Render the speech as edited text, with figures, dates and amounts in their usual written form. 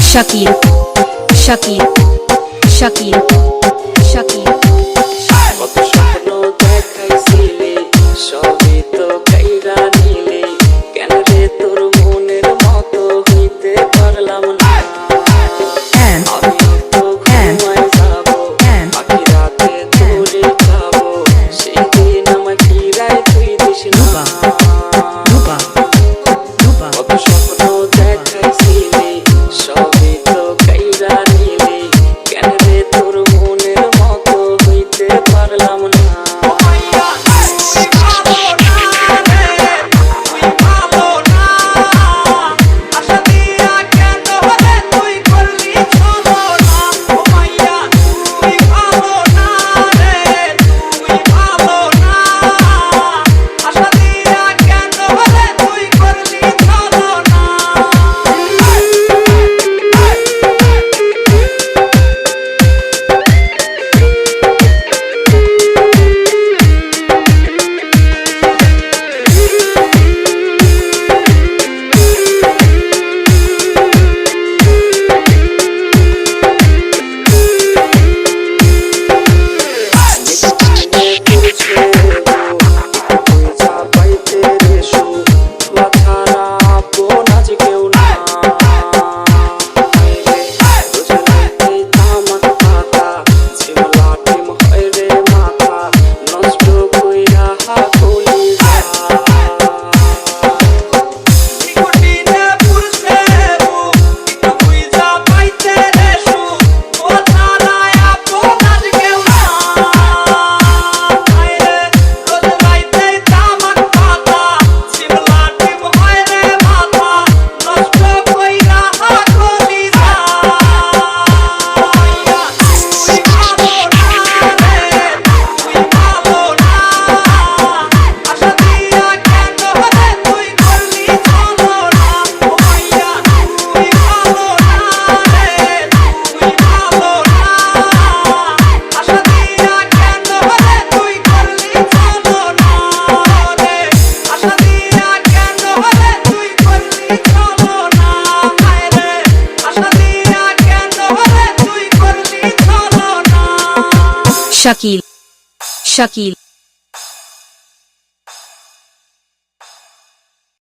Shakil, Shakil, Shakil, Shakil. কত স্বপ্ন দেখাইছিলে সবই তো কাইরা নিলে কেন রে তোর মনের মতো হইতে পারলাম না আমি তো ঘুমায় যাবো বাকি রাতে তোরে যাবো সেই দিন আমায় ফিরায় তুই দিস না কত স্বপ্ন দেখাইছিলে সবই তো কাইরা নিলে কেন রে তোর মনের মতো হইতে পারলাম না Shakil, Shakil.